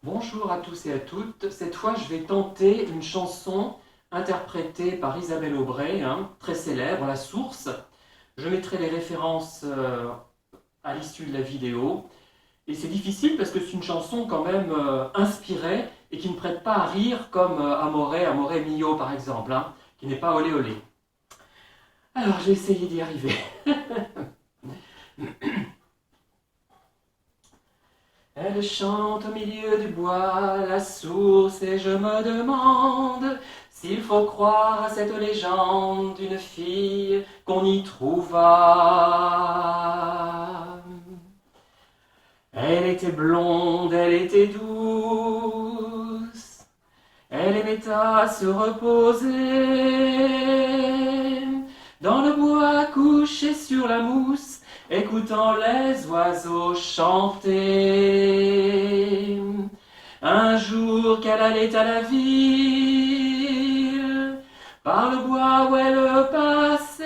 Bonjour à tous et à toutes. Cette fois, je vais tenter une chanson interprétée par Isabelle Aubray, très célèbre, La Source. Je mettrai les références à l'issue de la vidéo. Et c'est difficile parce que c'est une chanson quand même inspirée et qui ne prête pas à rire comme Amore Mio par exemple, qui n'est pas olé olé. Alors, je vais essayer d'y arriver. Elle chante au milieu du bois la source et je me demande s'il faut croire à cette légende d'une fille qu'on y trouva. Elle était blonde, elle était douce, elle aimait à se reposer dans le bois couché sur la mousse, écoutant les oiseaux chanter. Un jour qu'elle allait à la ville, par le bois où elle passait,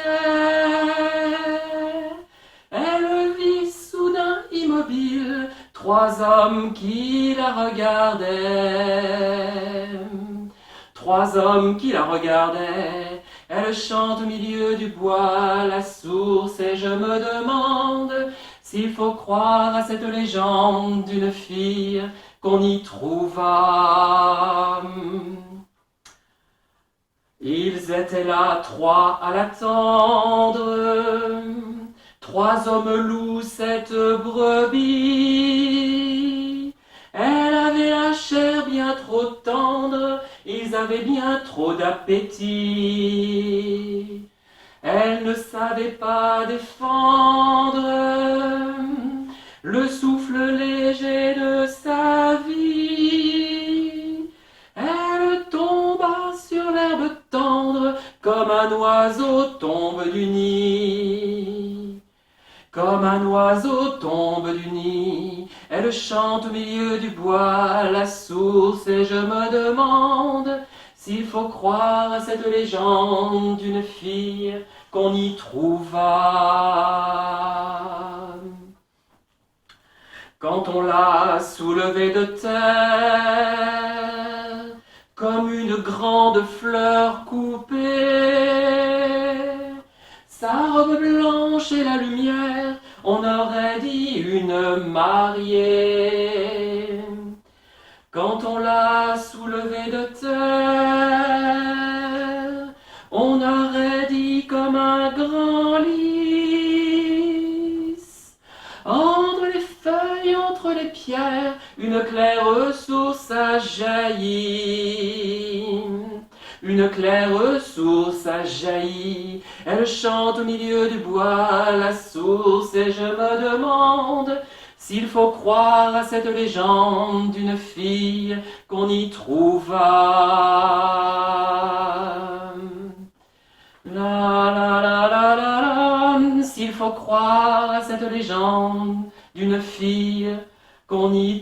elle vit soudain immobile trois hommes qui la regardaient. Trois hommes qui la regardaient. Elle chante au milieu du bois la source et je me demande s'il faut croire à cette légende d'une fille qu'on y trouva. Ils étaient là trois à l'attendre, trois hommes loups cette brebis. Elle avait la chair bien trop tendre, ils avaient bien trop d'appétit. Elle ne savait pas défendre le souffle léger de sa vie. Elle tomba sur l'herbe tendre comme un oiseau tombe du nid. Comme un oiseau tombe du nid, elle chante au milieu du bois la source et je me demande s'il faut croire à cette légende d'une fille qu'on y trouva. Quand on l'a soulevée de terre, comme une grande fleur coupée, sa robe blanche et la lumière, on aurait dit une mariée. Quand on l'a soulevée de terre, on aurait dit comme un grand lys. Entre les feuilles, entre les pierres, une claire source a jailli. Une claire source a jailli, elle chante au milieu du bois la source et je me demande s'il faut croire à cette légende d'une fille qu'on y trouva. La la la la la la, s'il faut croire à cette légende d'une fille qu'on y